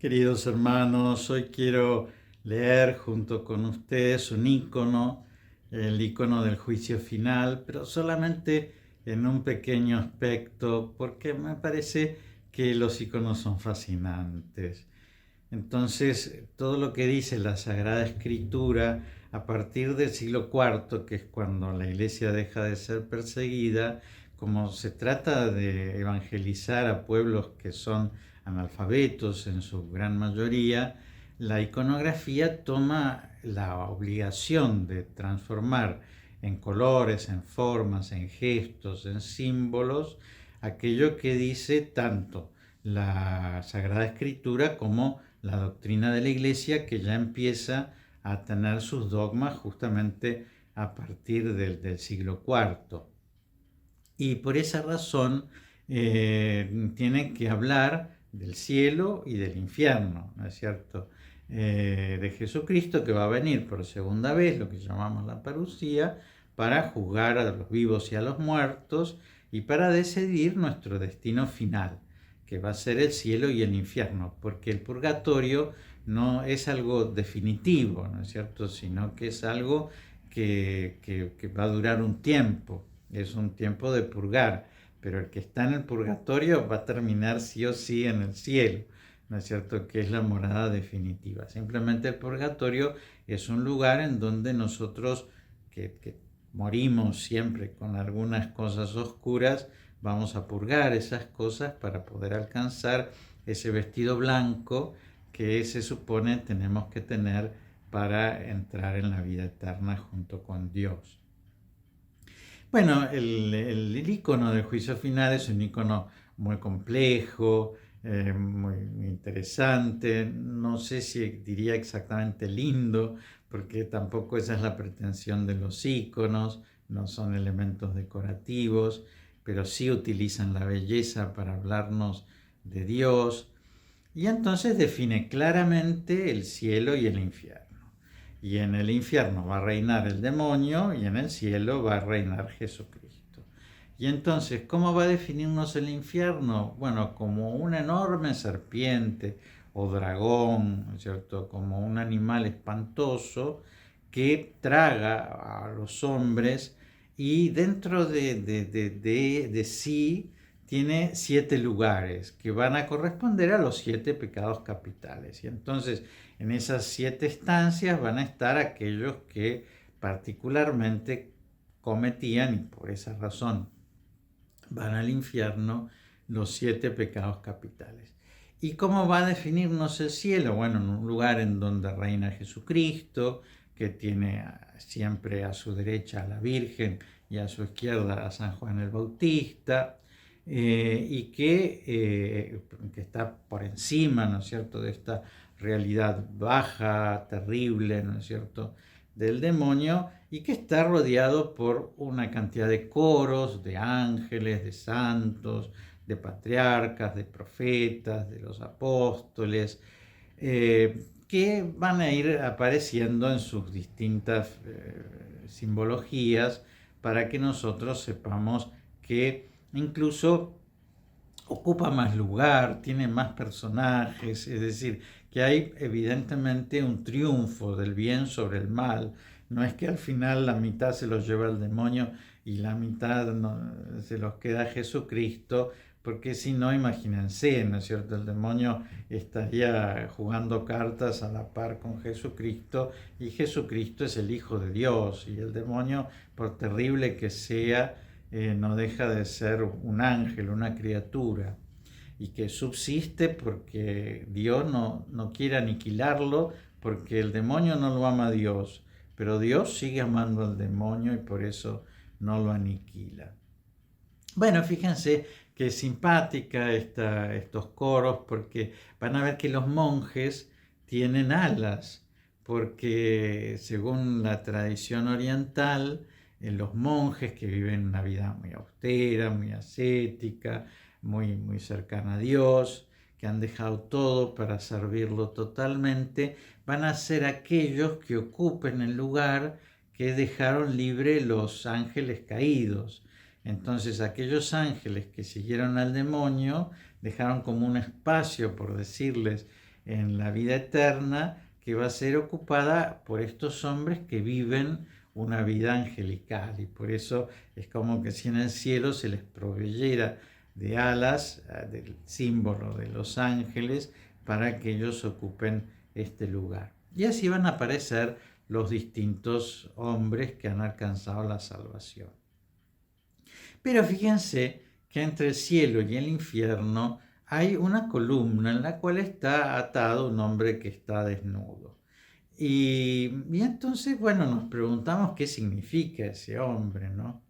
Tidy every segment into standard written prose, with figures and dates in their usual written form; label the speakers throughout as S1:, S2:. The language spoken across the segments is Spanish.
S1: Queridos hermanos, hoy quiero leer junto con ustedes un icono, el icono del juicio final, pero solamente en un pequeño aspecto, porque me parece que los iconos son fascinantes. Entonces, todo lo que dice la Sagrada Escritura a partir del siglo IV, que es cuando la Iglesia deja de ser perseguida, como se trata de evangelizar a pueblos que son analfabetos en su gran mayoría, la iconografía toma la obligación de transformar en colores, en formas, en gestos, en símbolos, aquello que dice tanto la Sagrada Escritura como la doctrina de la Iglesia, que ya empieza a tener sus dogmas justamente a partir del siglo IV. Y por esa razón tiene que hablar del cielo y del infierno, ¿no es cierto? De Jesucristo, que va a venir por segunda vez, lo que llamamos la parusía, para juzgar a los vivos y a los muertos y para decidir nuestro destino final, que va a ser el cielo y el infierno, porque el purgatorio no es algo definitivo, ¿no es cierto?, sino que es algo que va a durar un tiempo, es un tiempo de purgar, pero el que está en el purgatorio va a terminar sí o sí en el cielo, ¿no es cierto?, que es la morada definitiva. Simplemente el purgatorio es un lugar en donde nosotros que morimos siempre con algunas cosas oscuras, vamos a purgar esas cosas para poder alcanzar ese vestido blanco que se supone tenemos que tener para entrar en la vida eterna junto con Dios. Bueno, el icono del juicio final es un icono muy complejo, muy interesante, no sé si diría exactamente lindo, porque tampoco esa es la pretensión de los iconos, no son elementos decorativos, pero sí utilizan la belleza para hablarnos de Dios, y entonces define claramente el cielo y el infierno. Y en el infierno va a reinar el demonio y en el cielo va a reinar Jesucristo. Y entonces, ¿cómo va a definirnos el infierno? Bueno, como una enorme serpiente o dragón, ¿no es cierto? Como un animal espantoso que traga a los hombres y dentro de sí tiene 7 lugares que van a corresponder a los 7 pecados capitales. Y entonces en esas 7 estancias van a estar aquellos que particularmente cometían y por esa razón van al infierno, los 7 pecados capitales. ¿Y cómo va a definirnos el cielo? Bueno, en un lugar en donde reina Jesucristo, que tiene siempre a su derecha a la Virgen y a su izquierda a San Juan el Bautista, y que está por encima, ¿no es cierto?, de esta realidad baja, terrible, ¿no es cierto?, del demonio, y que está rodeado por una cantidad de coros, de ángeles, de santos, de patriarcas, de profetas, de los apóstoles, que van a ir apareciendo en sus distintas simbologías para que nosotros sepamos que incluso ocupa más lugar, tiene más personajes, es decir, que hay evidentemente un triunfo del bien sobre el mal. No es que al final la mitad se los lleva el demonio y la mitad se los queda Jesucristo, porque si no, imagínense, ¿no es cierto? El demonio estaría jugando cartas a la par con Jesucristo y Jesucristo es el Hijo de Dios y el demonio, por terrible que sea, no deja de ser un ángel, una criatura, y que subsiste porque Dios no quiere aniquilarlo, porque el demonio no lo ama a Dios, pero Dios sigue amando al demonio y por eso no lo aniquila. Bueno, fíjense que es simpática estos coros, porque van a ver que los monjes tienen alas, porque según la tradición oriental, los monjes que viven una vida muy austera, muy ascética, muy cercana a Dios, que han dejado todo para servirlo totalmente, van a ser aquellos que ocupen el lugar que dejaron libre los ángeles caídos. Entonces aquellos ángeles que siguieron al demonio dejaron como un espacio, por decirles, en la vida eterna, que va a ser ocupada por estos hombres que viven una vida angelical, y por eso es como que si en el cielo se les proveyera de alas, del símbolo de los ángeles, para que ellos ocupen este lugar. Y así van a aparecer los distintos hombres que han alcanzado la salvación. Pero fíjense que entre el cielo y el infierno hay una columna en la cual está atado un hombre que está desnudo. Y entonces, bueno, nos preguntamos qué significa ese hombre, ¿no?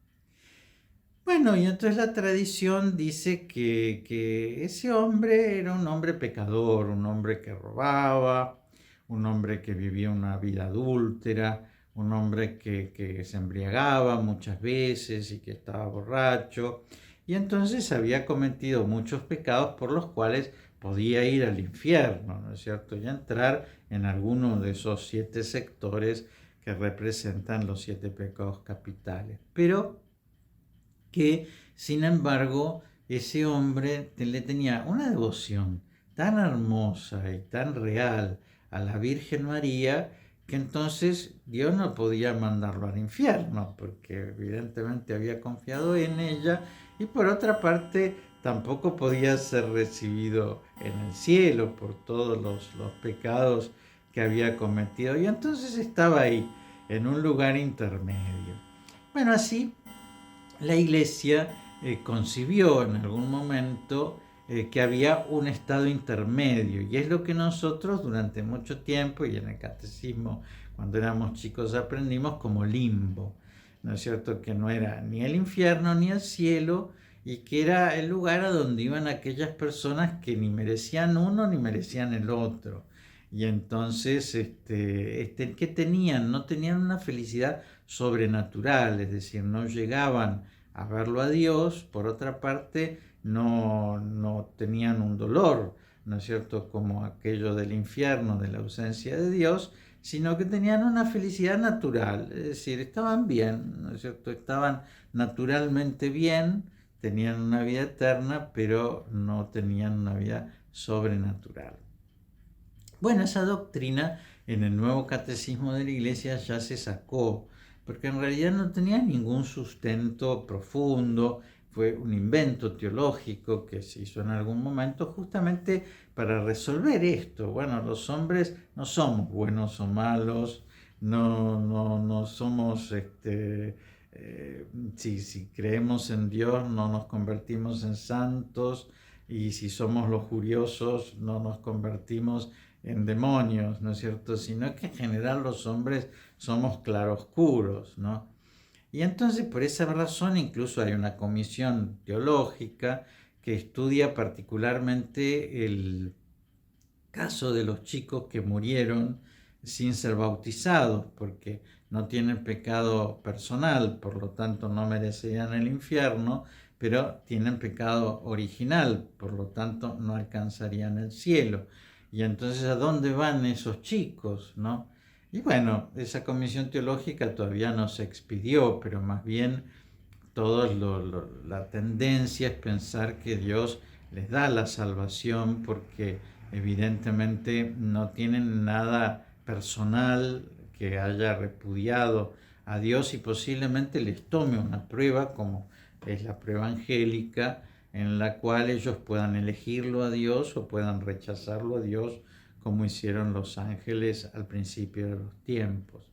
S1: Bueno, y entonces la tradición dice que ese hombre era un hombre pecador, un hombre que robaba, un hombre que vivía una vida adúltera, un hombre que se embriagaba muchas veces y que estaba borracho, y entonces había cometido muchos pecados por los cuales podía ir al infierno, ¿no es cierto? Y entrar en alguno de esos 7 sectores que representan los 7 pecados capitales. Pero que, sin embargo, ese hombre le tenía una devoción tan hermosa y tan real a la Virgen María, que entonces Dios no podía mandarlo al infierno, porque evidentemente había confiado en ella, y por otra parte tampoco podía ser recibido en el cielo por todos los pecados que había cometido, y entonces estaba ahí, en un lugar intermedio. Bueno, así la Iglesia concibió en algún momento que había un estado intermedio, y es lo que nosotros durante mucho tiempo y en el catecismo cuando éramos chicos aprendimos como limbo, ¿no es cierto? Que no era ni el infierno ni el cielo, y que era el lugar a donde iban aquellas personas que ni merecían uno ni merecían el otro. Y entonces, ¿qué tenían? No tenían una felicidad sobrenatural, es decir, no llegaban a verlo a Dios. Por otra parte, no tenían un dolor, ¿no es cierto?, como aquello del infierno, de la ausencia de Dios, sino que tenían una felicidad natural, es decir, estaban bien, ¿no es cierto?, estaban naturalmente bien, tenían una vida eterna, pero no tenían una vida sobrenatural. Bueno, esa doctrina en el nuevo catecismo de la Iglesia ya se sacó, porque en realidad no tenía ningún sustento profundo, fue un invento teológico que se hizo en algún momento justamente para resolver esto. Bueno, los hombres no somos buenos o malos, no somos, si creemos en Dios no nos convertimos en santos, y si somos los curiosos no nos convertimos en demonios, ¿no es cierto? Sino que en general los hombres somos claroscuros, ¿no? Y entonces por esa razón incluso hay una comisión teológica que estudia particularmente el caso de los chicos que murieron sin ser bautizados, porque no tienen pecado personal, por lo tanto no merecerían el infierno, pero tienen pecado original, por lo tanto no alcanzarían el cielo. Y entonces, ¿a dónde van esos chicos, no? Y bueno, esa comisión teológica todavía no se expidió, pero más bien la tendencia es pensar que Dios les da la salvación porque evidentemente no tienen nada personal que haya repudiado a Dios, y posiblemente les tome una prueba como es la prueba angélica, en la cual ellos puedan elegirlo a Dios o puedan rechazarlo a Dios, como hicieron los ángeles al principio de los tiempos.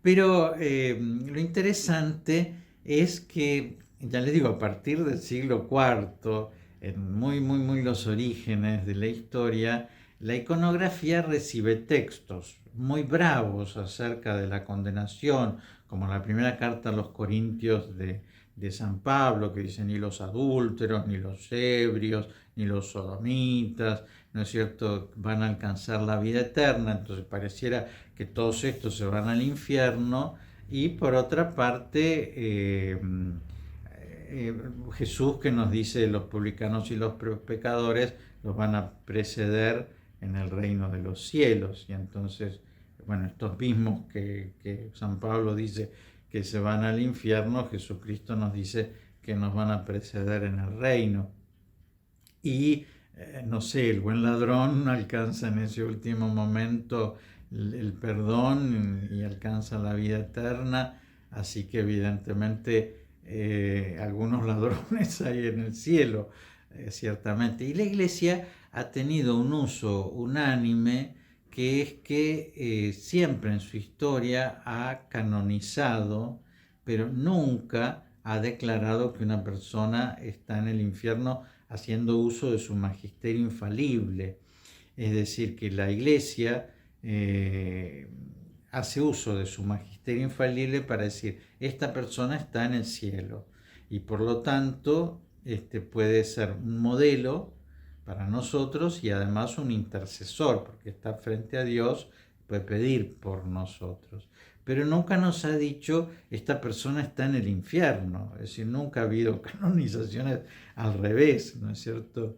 S1: Pero lo interesante es que, ya les digo, a partir del siglo IV, en muy los orígenes de la historia, la iconografía recibe textos muy bravos acerca de la condenación, como la primera carta a los Corintios de San Pablo, que dice ni los adúlteros, ni los ebrios, ni los sodomitas, ¿no es cierto?, van a alcanzar la vida eterna. Entonces pareciera que todos estos se van al infierno, y por otra parte Jesús, que nos dice los publicanos y los pecadores los van a preceder en el reino de los cielos. Y entonces, bueno, estos mismos que San Pablo dice que se van al infierno, Jesucristo nos dice que nos van a preceder en el reino. Y no sé, el buen ladrón alcanza en ese último momento el perdón y alcanza la vida eterna, así que evidentemente algunos ladrones hay en el cielo, ciertamente. Y la iglesia ha tenido un uso unánime, que es que siempre en su historia ha canonizado, pero nunca ha declarado que una persona está en el infierno haciendo uso de su magisterio infalible. Es decir, que la iglesia hace uso de su magisterio infalible para decir, esta persona está en el cielo y por lo tanto puede ser un modelo para nosotros y además un intercesor, porque está frente a Dios, puede pedir por nosotros. Pero nunca nos ha dicho, esta persona está en el infierno. Es decir, nunca ha habido canonizaciones al revés, ¿no es cierto?,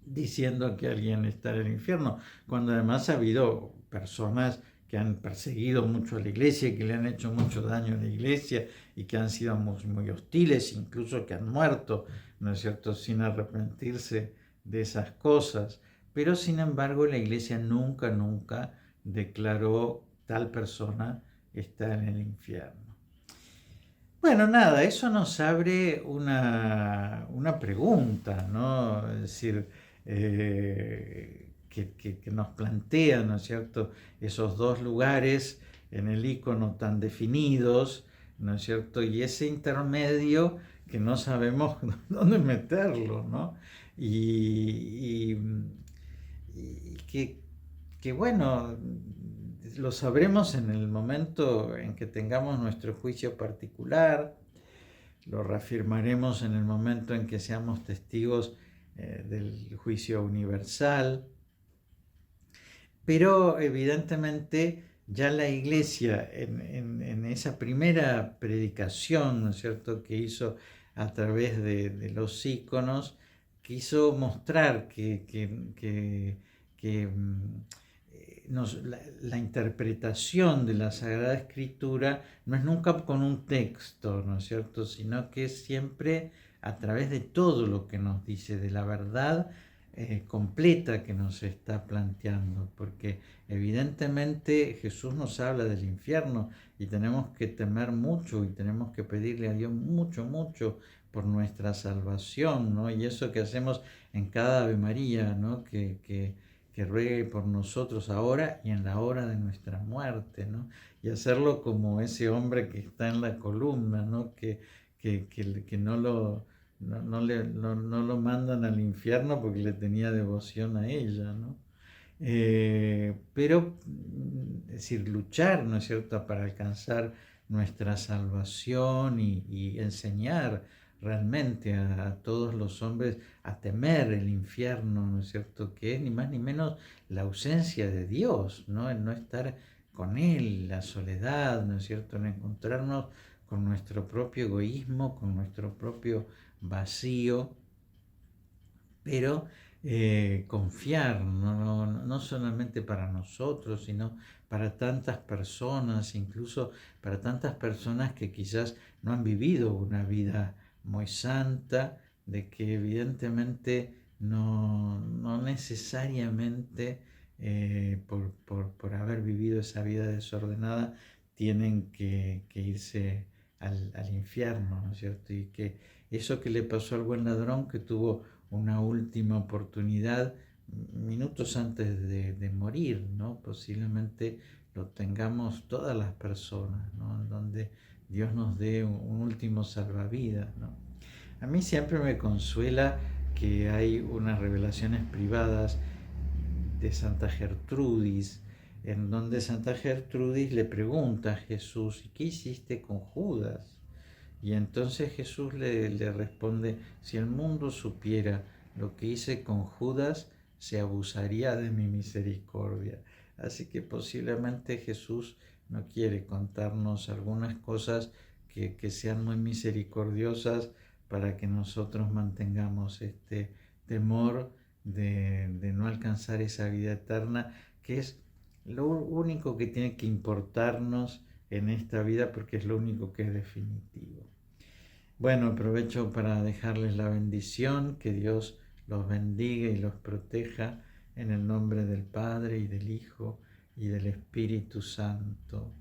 S1: diciendo que alguien está en el infierno, cuando además ha habido personas que han perseguido mucho a la iglesia, que le han hecho mucho daño a la iglesia y que han sido muy, muy hostiles, incluso que han muerto, ¿no es cierto?, sin arrepentirse de esas cosas. Pero sin embargo la iglesia nunca, nunca declaró tal persona está en el infierno. Bueno, nada, eso nos abre una pregunta, ¿no? Es decir, que nos plantea, ¿no es cierto?, esos dos lugares en el icono tan definidos, ¿no es cierto?, y ese intermedio que no sabemos dónde meterlo, ¿no? Y, y, y que bueno, lo sabremos en el momento en que tengamos nuestro juicio particular, lo reafirmaremos en el momento en que seamos testigos del juicio universal, pero evidentemente ya la iglesia en esa primera predicación, ¿no es cierto?, que hizo a través de los íconos, quiso mostrar que la interpretación de la Sagrada Escritura no es nunca con un texto, ¿no es cierto?, sino que es siempre a través de todo lo que nos dice, de la verdad completa que nos está planteando, porque evidentemente Jesús nos habla del infierno y tenemos que temer mucho y tenemos que pedirle a Dios mucho, mucho por nuestra salvación, ¿no? Y eso que hacemos en cada Ave María, ¿no?, que ruegue por nosotros ahora y en la hora de nuestra muerte, ¿no? Y hacerlo como ese hombre que está en la columna, ¿no?, que no lo mandan al infierno porque le tenía devoción a ella, ¿no? Pero, es decir, luchar, ¿no es cierto?, para alcanzar nuestra salvación y enseñar realmente a todos los hombres a temer el infierno, ¿no es cierto?, que es ni más ni menos la ausencia de Dios, ¿no?, el no estar con Él, la soledad, ¿no es cierto?, el encontrarnos con nuestro propio egoísmo, con nuestro propio vacío, pero confiar, no solamente para nosotros, sino para tantas personas, incluso para tantas personas que quizás no han vivido una vida muy santa, de que evidentemente no necesariamente por haber vivido esa vida desordenada tienen que irse al infierno, ¿no es cierto? Y que eso que le pasó al buen ladrón, que tuvo una última oportunidad minutos antes de morir, ¿no? Posiblemente lo tengamos todas las personas, ¿no?, donde Dios nos dé un último salvavidas, ¿no? A mí siempre me consuela que hay unas revelaciones privadas de Santa Gertrudis, en donde Santa Gertrudis le pregunta a Jesús, ¿y qué hiciste con Judas? Y entonces Jesús le responde, si el mundo supiera lo que hice con Judas, se abusaría de mi misericordia. Así que posiblemente Jesús no quiere contarnos algunas cosas que sean muy misericordiosas para que nosotros mantengamos este temor de no alcanzar esa vida eterna, que es lo único que tiene que importarnos en esta vida, porque es lo único que es definitivo. Bueno, aprovecho para dejarles la bendición, que Dios los bendiga y los proteja en el nombre del Padre y del Hijo y del Espíritu Santo.